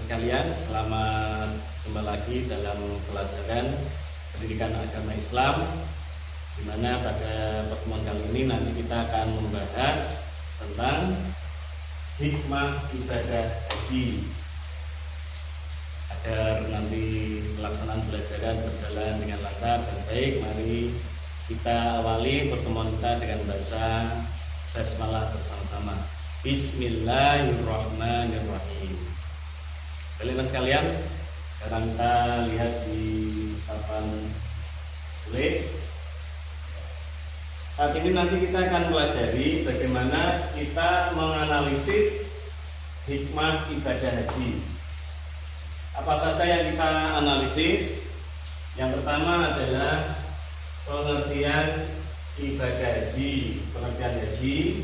sekalian, selamat kembali lagi dalam pelajaran pendidikan agama Islam, di mana pada pertemuan kali ini nanti kita akan membahas tentang hikmah ibadah haji, agar nanti pelaksanaan pelajaran berjalan dengan lancar dan baik. Mari kita awali pertemuan kita dengan baca basmalah bersama-sama. Bismillahirrahmanirrahim. Baik sekalian, sekarang kita lihat di papan tulis. Saat ini nanti kita akan pelajari bagaimana kita menganalisis hikmah ibadah haji. Apa saja yang kita analisis? Yang pertama adalah pengertian ibadah haji, pengertian haji.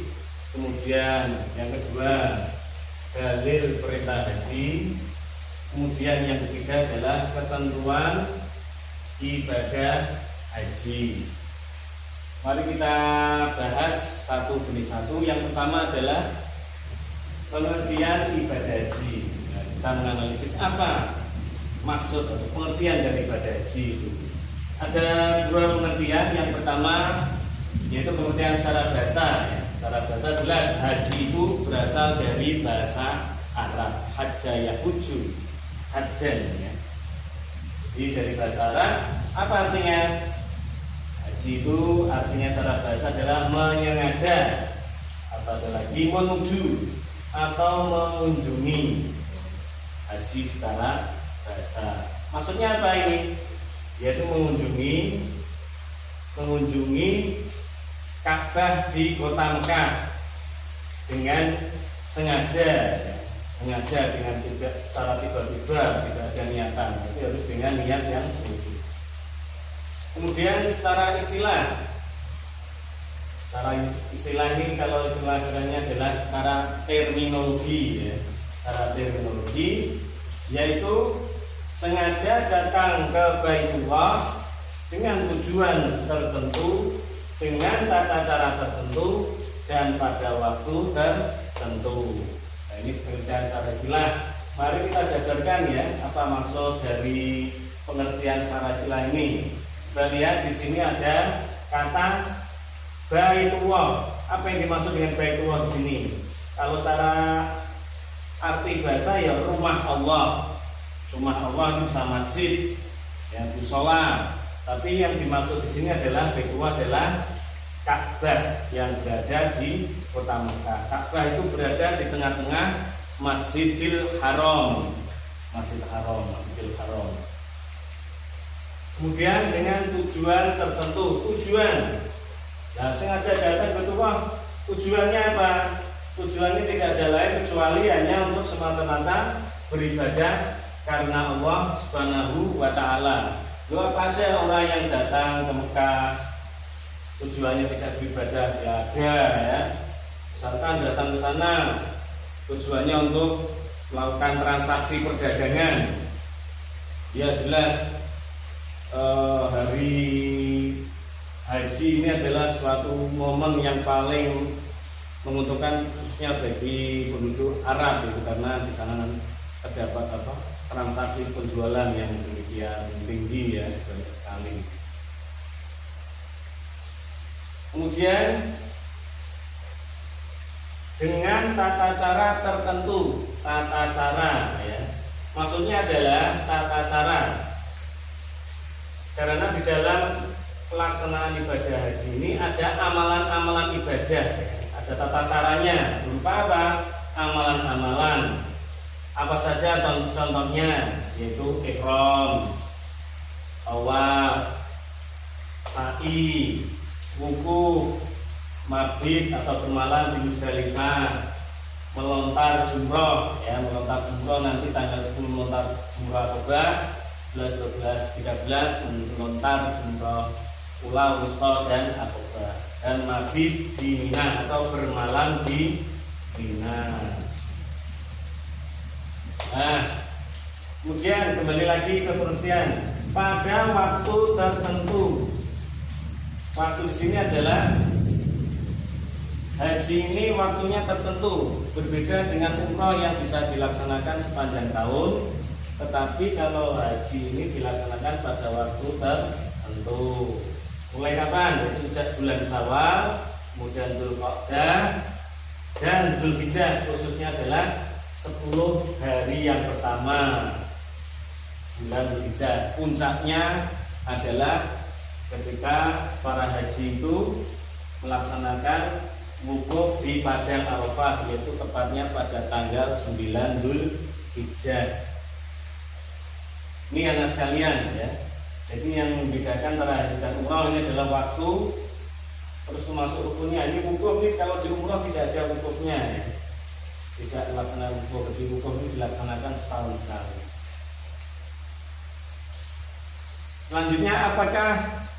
Kemudian yang kedua, dalil perintah haji. Kemudian yang ketiga adalah ketentuan ibadah haji. Mari kita bahas satu demi satu. Yang pertama adalah pengertian ibadah haji. Nah, kita menganalisis apa maksud atau pengertian dari ibadah haji itu. Ada dua pengertian. Yang pertama yaitu pengertian secara bahasa. Secara bahasa jelas, haji itu berasal dari bahasa Arab, hajja yahuju, hajjan ya. Jadi dari bahasa Arab, apa artinya? Haji itu artinya secara bahasa adalah menyengaja, atau ada lagi menuju atau mengunjungi. Haji secara bahasa. Maksudnya apa ini? Yaitu mengunjungi Ka'bah di kota Mekah dengan sengaja dengan tidak secara tiba-tiba, tidak ada niatan, tapi harus dengan niat yang sungguh. Kemudian secara istilah ini, kalau istilah kerennya adalah secara terminologi ya. Secara terminologi yaitu sengaja datang ke Baitullah dengan tujuan tertentu, dengan tata cara tertentu dan pada waktu tertentu. Nah, ini pengertian secara istilah. Mari kita jabarkan ya, apa maksud dari pengertian secara istilah ini. Kita lihat di sini ada kata Baitullah. Apa yang dimaksud dengan Baitullah di sini? Kalau secara arti bahasa ya rumah Allah. Rumah Allah itu bisa masjid, ya musola. Tapi yang dimaksud di sini adalah Baitullah adalah Ka'bah yang berada di kota Mekah. Ka'bah itu berada di tengah-tengah Masjidil Haram. Masjidil Haram. Kemudian dengan tujuan tertentu, Nah, sengaja datang ke Baitullah. Tujuannya apa? Tujuannya tidak ada lain kecuali hanya untuk semata-mata beribadah karena Allah Subhanahu wa Ta'ala. Apa ada orang yang datang ke Mekah tujuannya tidak beribadah? Ya ada ya. Misalkan datang ke sana tujuannya untuk melakukan transaksi perdagangan. Ya jelas hari haji ini adalah suatu momen yang paling menguntungkan khususnya bagi penduduk Arab itu, karena di sana terdapat transaksi penjualan yang demikian tinggi ya, banyak sekali. Kemudian dengan tata cara tertentu, ya. Maksudnya adalah tata cara. Karena di dalam pelaksanaan ibadah haji ini ada amalan-amalan ibadah, ada tata caranya. Berupa apa? Amalan-amalan. Apa saja contohnya? Yaitu ihram, tawaf, sa'i, wukuf, mabit atau bermalam di Musdalifah, melontar jumroh ya, nanti tanggal 10 melontar jumroh Aqabah, 11, 12, 13 melontar jumroh Ula, Wusta dan Aqabah, dan mabit di Mina atau bermalam di Mina. Nah, kemudian kembali lagi ke pengertian pada waktu tertentu. Waktu di sini adalah haji ini waktunya tertentu, berbeda dengan umroh yang bisa dilaksanakan sepanjang tahun. Tetapi kalau haji ini dilaksanakan pada waktu tertentu. Mulai kapan? Yaitu sejak bulan Syawal, kemudian Dzulqa'dah dan Dzulhijjah, khususnya adalah 10 hari yang pertama bulan Dzulhijjah. Puncaknya adalah ketika para haji itu melaksanakan wukuf di Padang Arafah, yaitu tepatnya pada tanggal 9 Dzulhijjah. Ini anak sekalian ya. Jadi yang membedakan antara haji dan umrah ini adalah waktu, terus masuk rukunnya. Ini wukuf ini kalau di umrah tidak ada wukufnya ya. Tidak dilaksanakan wukuf, jadi wukuf ini dilaksanakan setahun sekali. Selanjutnya, apakah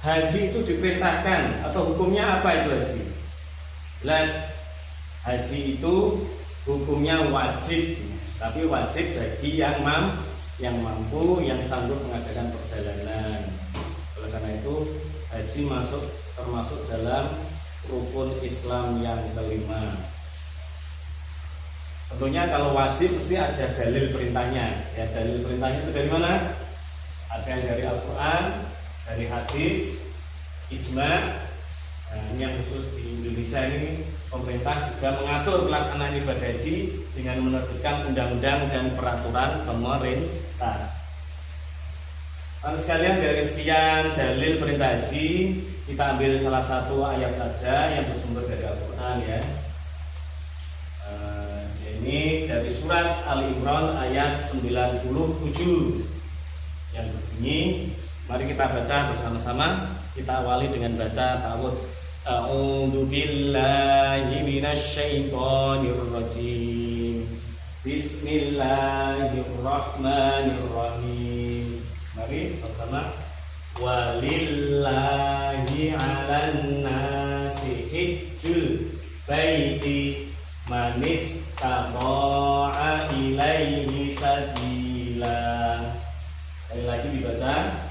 haji itu diperintahkan atau hukumnya apa itu haji? Jelas, haji itu hukumnya wajib, tapi wajib bagi yang mampu, yang sanggup mengadakan perjalanan. Oleh karena itu, haji termasuk dalam rukun Islam yang kelima. Tentunya kalau wajib mesti ada dalil perintahnya. Ya, dalil perintahnya itu dari mana? Ada yang dari Al-Quran, dari hadis, ijma. Nah, ini yang khusus di Indonesia ini, pemerintah juga mengatur pelaksanaan ibadah haji dengan menerbitkan undang-undang dan peraturan pemerintah. Lalu sekalian, dari sekian dalil perintah haji, kita ambil salah satu ayat saja yang bersumber dari Al-Quran ya. Ini dari surat Al-Imran ayat 97 yang berbunyi, mari kita baca bersama-sama. Kita awali dengan baca ta'awudz. A'udzu billahi minasyaitonir rajim. Bismillahirrahmanirrahim. Mari bersama. Walillahi 'alan nasi hijjul baiti man istata'a ilaihi sabila. Sekali lagi dibaca.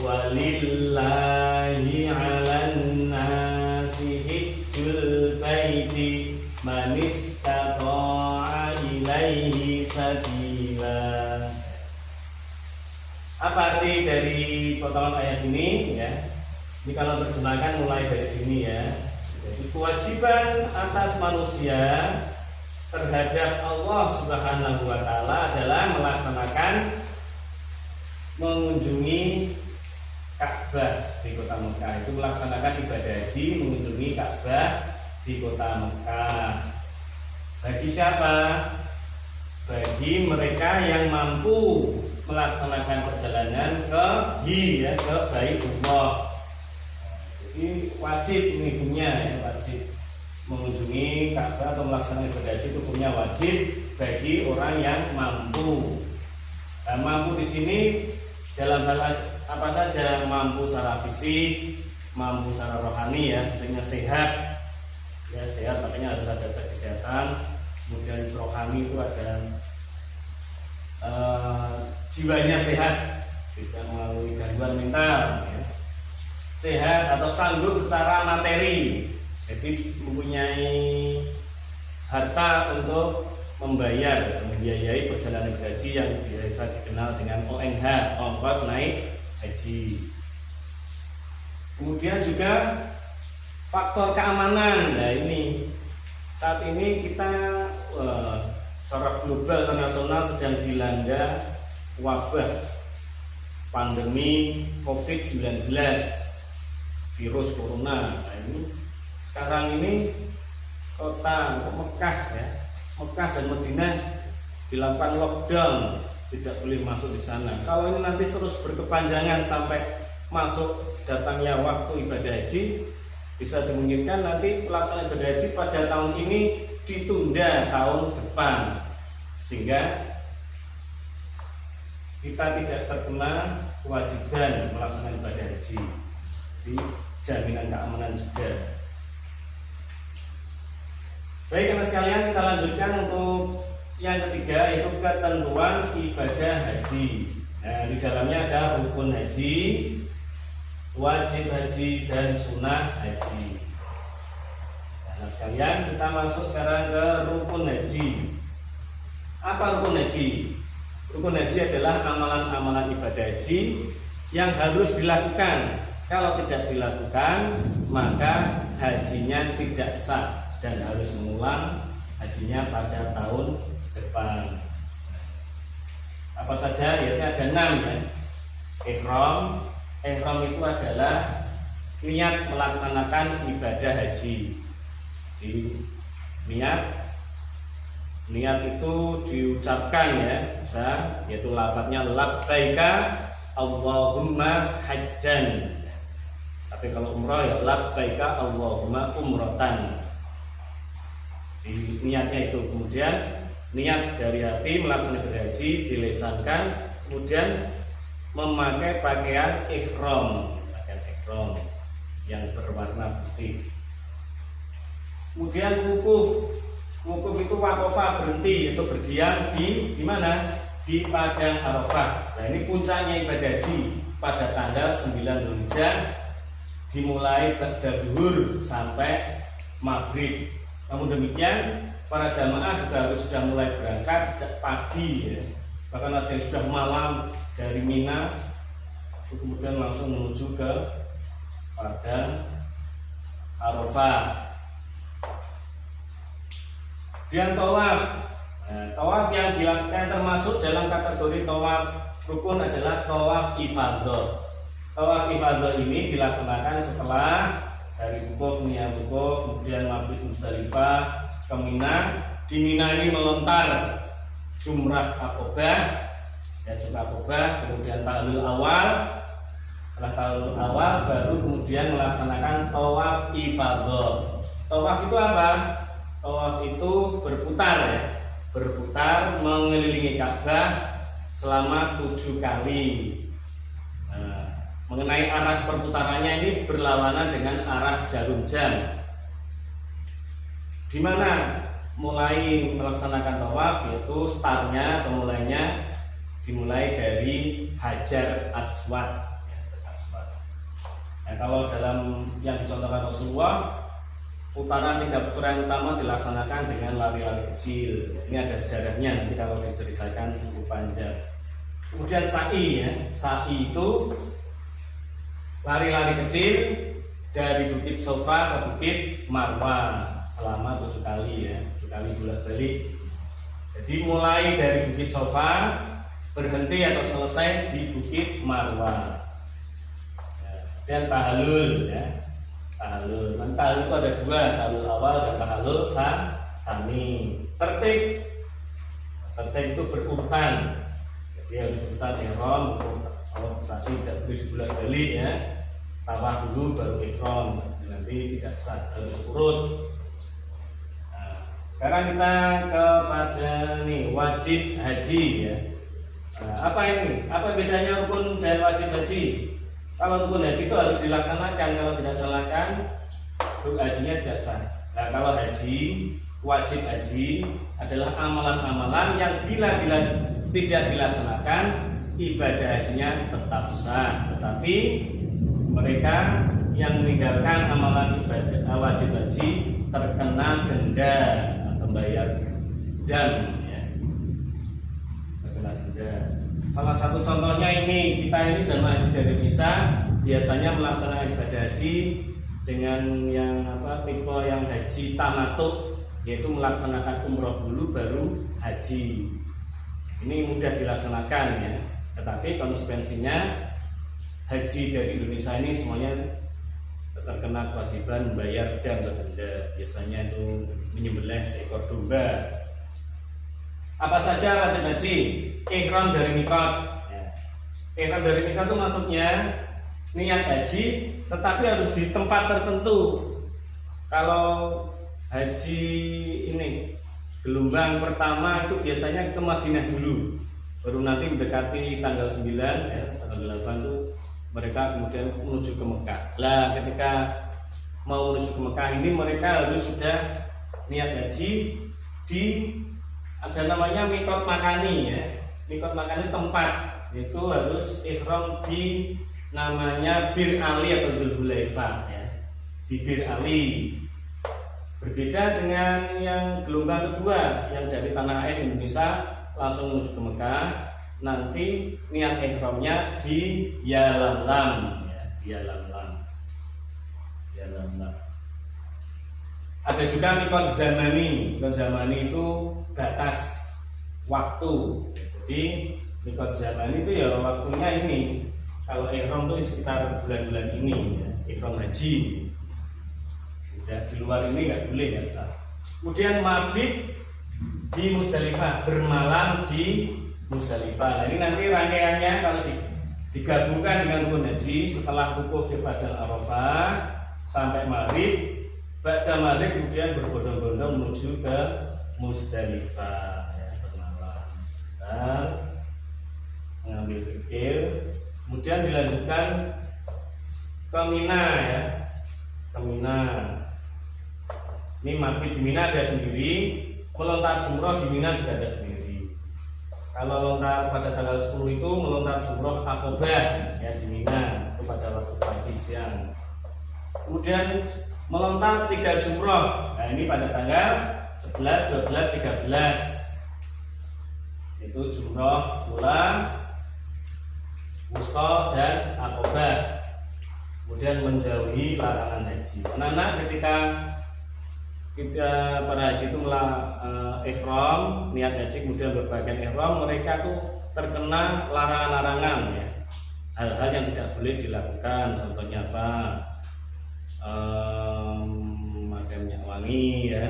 Walillahi 'alan nasi hijjul baiti man istata'a ilaihi sabila. Apa arti dari potongan ayat ini ya? Ini kalau terjemahkan mulai dari sini ya. Jadi kewajiban atas manusia terhadap Allah Subhanahu wa taala adalah melaksanakan mengunjungi Ka'bah di kota Mekah. Itu melaksanakan ibadah haji, mengunjungi Ka'bah di kota Mekah. Bagi siapa? Bagi mereka yang mampu melaksanakan perjalanan ke Baitullah. Jadi wajib ini hukumnya ya, wajib mengunjungi Ka'bah atau melaksanakan ibadah haji, hukumnya wajib bagi orang yang mampu. Nah, mampu di sini dalam hal apa saja? Mampu secara fisik, mampu secara rohani ya, maksudnya sehat. Ya, sehat makanya harus ada cek kesehatan. Kemudian rohani itu ada jiwanya sehat, tidak melalui gangguan mental ya. Sehat atau sanggup secara materi, jadi mempunyai harta untuk membiayai perjalanan haji yang biasa dikenal dengan ONH, ongkos naik haji. Kemudian juga faktor keamanan. Nah ini saat ini kita secara global internasional sedang dilanda wabah pandemi COVID-19, virus corona. Nah, ini sekarang ini kota Mekah ya, Mekah dan Madinah dilakukan lockdown, tidak boleh masuk di sana. Kalau ini nanti terus berkepanjangan sampai masuk datangnya waktu ibadah haji, bisa dimungkinkan nanti pelaksanaan ibadah haji pada tahun ini ditunda tahun depan, sehingga kita tidak terkena kewajiban melaksanakan ibadah haji. Di jaminan keamanan juga. Baik teman sekalian, kita lanjutkan untuk yang ketiga, yaitu ketentuan ibadah haji. Nah, di dalamnya ada rukun haji, wajib haji, dan sunnah haji. Nah, Nah sekalian kita masuk sekarang ke rukun haji. Apa rukun haji? Rukun haji adalah amalan-amalan ibadah haji yang harus dilakukan. Kalau tidak dilakukan, maka hajinya tidak sah dan harus mengulang hajinya pada tahun depan. Apa saja? Yaitu ada 6 ya. Ihram. Ihram itu adalah niat melaksanakan ibadah haji. Di niat itu diucapkan ya, bisa, yaitu lafadznya labbaika Allahumma hajjan. Tapi kalau umrah ya labbaika Allahumma umratan. Di niatnya itu, kemudian niat dari hati melaksanakan ibadah haji dilesankan, kemudian memakai pakaian ihram yang berwarna putih. Kemudian wukuf itu wakofa, berhenti, yaitu berdiam di mana? Di padang Arafah. Nah ini puncaknya ibadah haji pada tanggal 9 Dzulhijjah, dimulai pada zuhur sampai maghrib. Namun demikian para jamaah juga harus sudah mulai berangkat sejak pagi ya. Bahkan ada yang sudah malam dari Mina, kemudian langsung menuju ke padang Arafah. Dan tawaf. Nah, tawaf yang dilakukan termasuk dalam kategori tawaf rukun adalah tawaf ifadah. Tawaf ifadah ini dilaksanakan setelah dari wukuf, niat wukuf, kemudian mabit Musdalifah ke Mina. Di Mina ini melontar jumrah Aqobah, ya jumrah Aqobah, kemudian tahlul awal. Setelah tahlul awal baru kemudian melaksanakan tawaf ifadah. Tawaf itu apa? Tawaf itu berputar ya, berputar mengelilingi Ka'bah selama 7 kali. Nah, mengenai arah perputarannya ini berlawanan dengan arah jarum jam. Di mana mulai melaksanakan tawaf, yaitu startnya atau mulainya dimulai dari Hajar Aswad. Nah, kalau dalam yang dicontohkan Rasulullah, putaran 3 putaran utama dilaksanakan dengan lari-lari kecil. Ini ada sejarahnya, nanti kalau diceritakan cukup panjang. Kemudian sa'i ya, sa'i itu lari-lari kecil dari Bukit Sofa ke Bukit Marwah selama 7 kali ya, 7 kali bolak-balik. Jadi mulai dari Bukit Sofa berhenti atau selesai di Bukit Marwah. Dan tahallul ya. Tahlul. Tahlul itu ada 2, tahlul awal dan tahlul tsani. Tertib itu berurutan. Jadi harus urutan ihram. Kalau tadi tidak boleh dibolak-balik ya. Tawaf dulu baru ihram. Nanti tidak sah, harus urut. Nah, sekarang kita kepada nih wajib haji ya. Nah, apa ini? Apa bedanya rukun dan wajib haji? Kalau rukun haji itu harus dilaksanakan, kalau tidak dilaksanakan hajinya tidak sah. Nah kalau haji, wajib haji adalah amalan-amalan yang bila tidak dilaksanakan ibadah hajinya tetap sah. Tetapi mereka yang meninggalkan amalan ibadah wajib haji terkena denda atau bayar dam ya. Terkena denda. Salah satu contohnya kita ini jamaah haji dari Indonesia biasanya melaksanakan ibadah haji dengan yang tipe yang haji tamatuk, yaitu melaksanakan umroh dulu baru haji. Ini mudah dilaksanakan ya, tetapi konsekuensinya haji dari Indonesia ini semuanya terkena kewajiban membayar dam atau denda. Biasanya itu menyembelih seekor domba. Apa saja wajib haji? Ihram dari mikot ya. Ihram dari mikot itu maksudnya niat haji tetapi harus di tempat tertentu. Kalau haji ini gelombang pertama itu biasanya ke Madinah dulu, baru nanti mendekati tanggal 9 ya, tanggal 8 itu mereka kemudian menuju ke Mekah. Lah ketika mau menuju ke Mekah ini mereka harus sudah niat haji di ada namanya mikot makani ya. Mikot makani tempat, itu harus ihram di namanya Bir Ali atau Dzulhulaifah ya. Di Bir Ali. Berbeda dengan yang gelombang kedua yang dari tanah air Indonesia langsung menuju ke Mekah, nanti niat ihramnya di Yalamlam ya, Yalamlam. Ada juga mikot zamani. Mikot zamani itu batas waktu. Jadi mikot zamani itu ya waktunya ini. Kalau ihram itu sekitar bulan-bulan ini ya, ihram haji. Tidak di luar ini nggak boleh ya sah. Kemudian mabit di Musdalifah, bermalam di Musdalifah. Nah, ini nanti rangkaiannya kalau digabungkan dengan rukun haji setelah wukuf di Padang Arafah sampai maghrib. Ba'da maghrib kemudian berbondong-bondong menuju ke Musdalifah ya, bermalam. Sebentar, mengambil fikir, kemudian dilanjutkan ke Mina ya, ke Mina. Ini mabit di Mina ada sendiri, melontar jumroh di Mina juga ada sendiri. Kalau lontar pada tanggal 10 itu melontar jumroh Aqobah ya di Mina, itu pada waktu pagi siang. Kemudian melontar 3 jumroh. Nah, ini pada tanggal 11, 12, 13. Itu jumroh pulang, wusta dan Aqobah. Kemudian menjauhi larangan haji. Anak-anak ketika kita para haji itu ihram, niat haji kemudian berpakaian ihram, mereka tuh terkena larangan-larangan ya. Hal-hal yang tidak boleh dilakukan, contohnya apa? Pakai minyak wangi ya,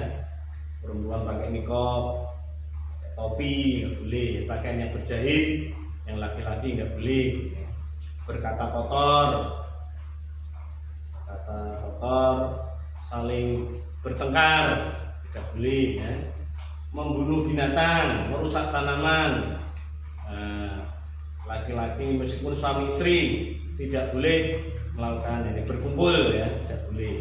perempuan pakai niqab, topi nggak boleh, pakaian yang berjahit, yang laki-laki nggak boleh, berkata kotor, saling bertengkar tidak boleh ya, membunuh binatang, merusak tanaman. Laki-laki meskipun suami istri tidak boleh melakukan ini, berkumpul ya, tidak boleh.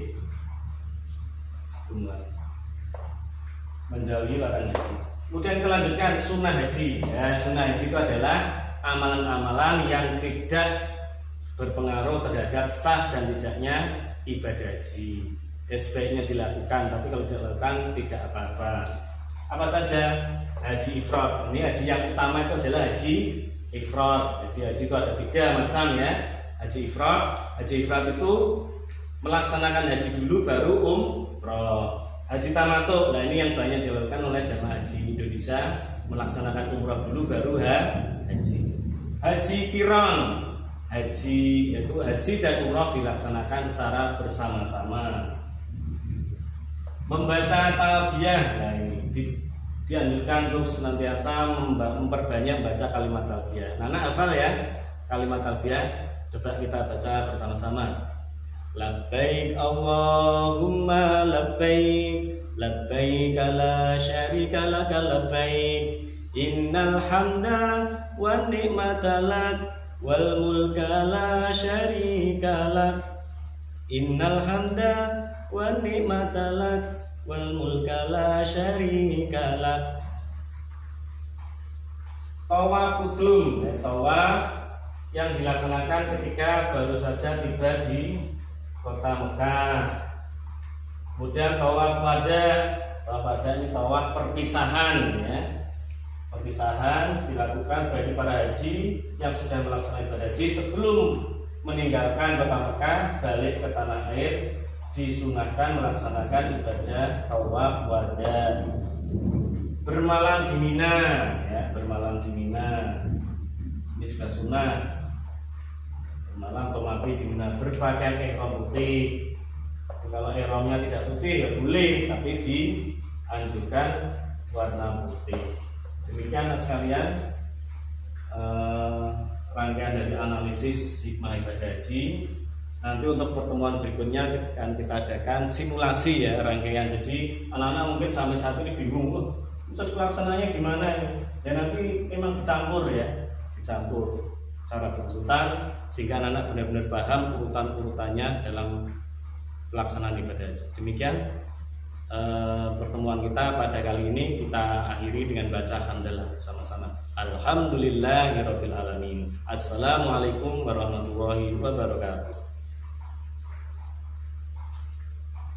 Menjauhi larangan haji. Kemudian kita lanjutkan sunnah haji ya. Sunnah haji itu adalah amalan-amalan yang tidak berpengaruh terhadap sah dan tidaknya ibadah haji. Ya, sebaiknya dilakukan, tapi kalau tidak dilakukan tidak apa-apa. Apa saja? Haji ifrad. Ini haji yang utama itu adalah haji ifrad. Jadi haji itu ada 3 macam ya. Haji ifrad itu melaksanakan haji dulu baru umroh. Haji tamattu, nah ini yang banyak dilakukan oleh jamaah haji Indonesia, melaksanakan umroh dulu baru haji. Haji qiran, yaitu haji dan umroh dilaksanakan secara bersama-sama. Membaca talbiyah, nah ini dianjurkan untuk senantiasa memperbanyak baca kalimat talbiyah. Nana hafal ya kalimat talbiyah. Coba kita baca bersama-sama. Labbaik Allahumma labbaik, labbaik la syarika laka labbaik, innal hamda wan ni'mata lak wal mulka la syarika lak, innal hamda wan ni'mata lak wal mulka la syarika lak. Tawaf qudum, tawaf yang dilaksanakan ketika baru saja tiba di kota Mekah. Kemudian tawaf wada, ini tawaf perpisahan ya. Perpisahan dilakukan bagi para haji yang sudah melaksanakan ibadah haji sebelum meninggalkan kota Mekah balik ke tanah air, disunahkan melaksanakan ibadah tawaf wada. Bermalam di Mina ya, bermalam di Mina. Ini juga sunnah. Malam atau mabit di Mina, berpakaian ihram putih. Kalau ihramnya tidak putih ya boleh, tapi dianjurkan warna putih. Demikian sekalian rangkaian dari analisis hikmah ibadah haji. Nanti untuk pertemuan berikutnya akan kita adakan simulasi ya rangkaian. Jadi anak-anak mungkin sampai saat ini bingung, terus pelaksananya gimana ya? Nanti memang dicampur ya, dicampur secara berurutan sehingga anak-anak benar-benar paham urutan-urutannya dalam pelaksanaan ibadah. Demikian pertemuan kita pada kali ini, kita akhiri dengan baca hamdalah bersama-sama. Alhamdulillahirabbil alamin. Assalamualaikum warahmatullahi wabarakatuh.